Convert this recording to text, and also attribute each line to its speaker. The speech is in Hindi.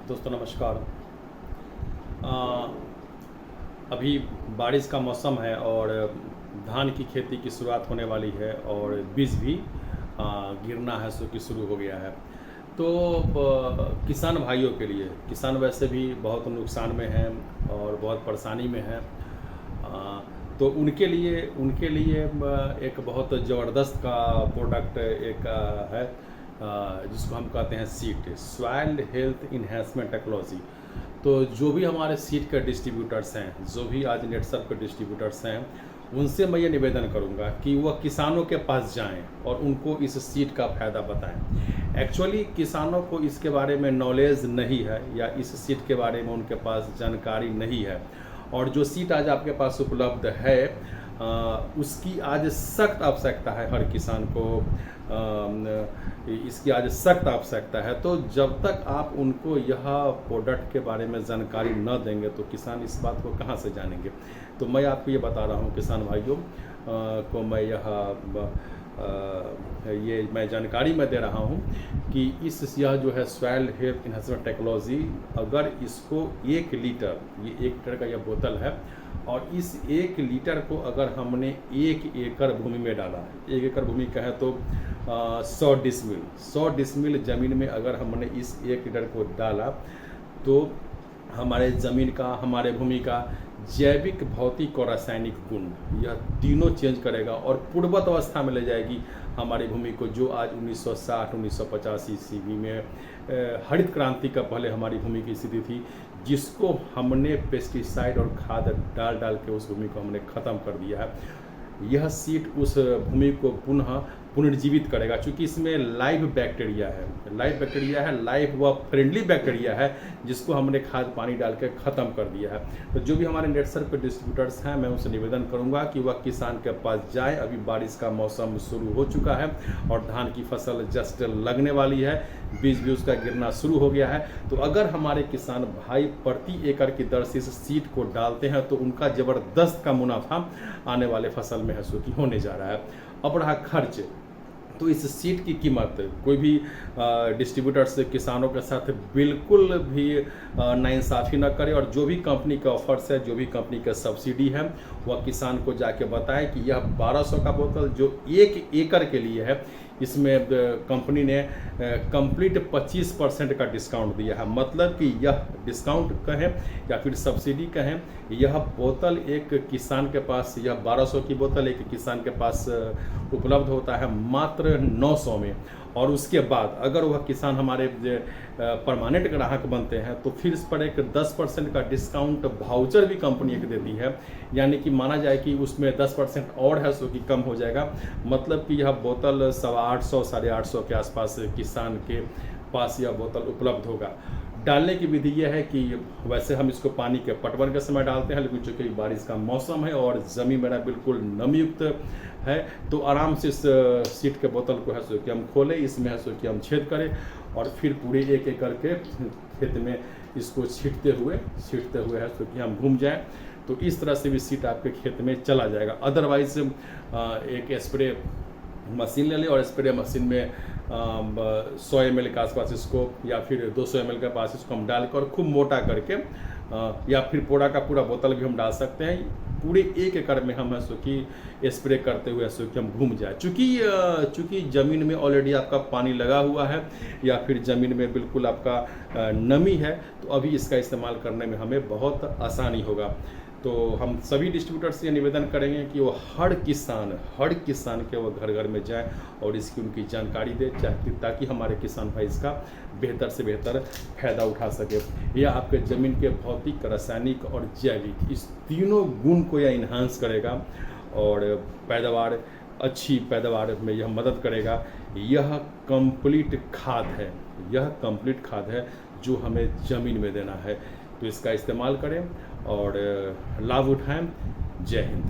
Speaker 1: दोस्तों नमस्कार। अभी बारिश का मौसम है और धान की खेती की शुरुआत होने वाली है और बीज भी गिरना है सो कि शुरू हो गया है। तो किसान भाइयों के लिए, किसान वैसे भी बहुत नुकसान में हैं और बहुत परेशानी में हैं। तो उनके लिए एक बहुत ज़बरदस्त का प्रोडक्ट एक है, जिसको हम कहते हैं seed, soil health enhancement technology. तो जो भी हमारे सीड के डिस्ट्रीब्यूटर्स हैं, जो भी आज नेटसर्फ के डिस्ट्रीब्यूटर्स हैं, उनसे मैं ये निवेदन करूंगा कि वह किसानों के पास जाएं और उनको इस सीड का फ़ायदा बताएं। एक्चुअली किसानों को इसके बारे में नॉलेज नहीं है या इस सीड के बारे में उनके पास जानकारी नहीं है, और जो सीड आज आपके पास उपलब्ध है उसकी आज सख्त आवश्यकता है। हर किसान को इसकी आज सख्त आवश्यकता है। तो जब तक आप उनको यह प्रोडक्ट के बारे में जानकारी न देंगे तो किसान इस बात को कहाँ से जानेंगे। तो मैं आपको ये बता रहा हूँ किसान भाइयों को, मैं जानकारी में दे रहा हूँ कि यह जो है सॉइल हेल्थ इन्हेंसमेंट टेक्नोलॉजी, अगर इसको 1 लीटर, ये 1 लीटर का यह बोतल है, और इस 1 लीटर को अगर हमने 1 एकड़ भूमि में डाला, 1 एकड़ भूमि का है तो 100 डिसमिल ज़मीन में अगर हमने इस 1 लीटर को डाला तो हमारे ज़मीन का, हमारे भूमि का जैविक, भौतिक और रासायनिक गुण, यह तीनों चेंज करेगा और पूर्ववत अवस्था में ले जाएगी हमारी भूमि को। जो आज 1960-1950 ईस्वी में हरित क्रांति का पहले हमारी भूमि की स्थिति थी, जिसको हमने पेस्टिसाइड और खाद डाल डाल के उस भूमि को हमने ख़त्म कर दिया है। यह सीड उस भूमि को पुनः पुनर्जीवित करेगा, क्योंकि इसमें लाइव बैक्टीरिया है, लाइव व फ्रेंडली बैक्टीरिया है, जिसको हमने खाद पानी डाल के ख़त्म कर दिया है। तो जो भी हमारे नेटसर्फ के डिस्ट्रीब्यूटर्स हैं, मैं उनसे निवेदन करूंगा कि वह किसान के पास जाए। अभी बारिश का मौसम शुरू हो चुका है और धान की फसल जस्ट लगने वाली है, बीज भी उसका गिरना शुरू हो गया है। तो अगर हमारे किसान भाई प्रति एकड़ की दर से इस सीड को डालते हैं तो उनका ज़बरदस्त का मुनाफा आने वाले फसल में है कि होने जा रहा है। अब रहा खर्च, तो इस सीड की कीमत कोई भी डिस्ट्रीब्यूटर्स किसानों के साथ बिल्कुल भी नाइंसाफ़ी न करे, और जो भी कंपनी का ऑफर्स है, जो भी कंपनी का सब्सिडी है, वह किसान को जाके बताए कि यह 1200 का बोतल जो 1 एकड़ के लिए है, इसमें कंपनी ने कंप्लीट 25% का डिस्काउंट दिया है। मतलब कि यह डिस्काउंट कहें या फिर सब्सिडी कहें, यह बोतल एक किसान के पास, यह 1200 की बोतल एक किसान के पास उपलब्ध होता है मात्र 900 में। और उसके बाद अगर वह किसान हमारे परमानेंट ग्राहक बनते हैं तो फिर इस पर एक 10% का डिस्काउंट वाउचर भी कंपनी एक देती है। यानी कि माना जाए कि उसमें 10% और है सो कि कम हो जाएगा। मतलब कि यह बोतल 850 850 के आसपास किसान के पास यह बोतल उपलब्ध होगा। डालने की विधि यह है कि वैसे हम इसको पानी के पटवन के समय डालते हैं, लेकिन चूँकि बारिश का मौसम है और ज़मीन मेरा बिल्कुल नमयुक्त है, तो आराम से इस सीड के बोतल को है सो कि हम खोलें, इसमें है सो कि हम छेद करें और फिर पूरे 1 एकड़ के खेत में इसको छींटते हुए है सो कि हम घूम जाएं। तो इस तरह से भी सीड आपके खेत में चला जाएगा। अदरवाइज एक स्प्रे मशीन ले लें और स्प्रे मशीन में 100 ml के आसपास इसको, या फिर 200 ml के पास इसको हम डाल कर खूब मोटा करके, या फिर पूरा का पूरा बोतल भी हम डाल सकते हैं। पूरे 1 एकड़ में हम है सो कि स्प्रे करते हुए सो कि हम घूम जाए। चूँकि ज़मीन में ऑलरेडी आपका पानी लगा हुआ है या फिर ज़मीन में बिल्कुल आपका नमी है, तो अभी इसका इस्तेमाल करने में हमें बहुत आसानी होगा। तो हम सभी डिस्ट्रीब्यूटर से ये निवेदन करेंगे कि वो हर किसान के वो घर घर में जाएं और इसकी उनकी जानकारी दें, ताकि हमारे किसान भाई इसका बेहतर से बेहतर फ़ायदा उठा सके। यह आपके ज़मीन के भौतिक, रासायनिक और जैविक, इस तीनों गुण को यह इन्हांस करेगा और अच्छी पैदावार में यह मदद करेगा। यह कंप्लीट खाद है जो हमें ज़मीन में देना है। तो इसका इस्तेमाल करें और लाभ उठाएं। जय हिंद।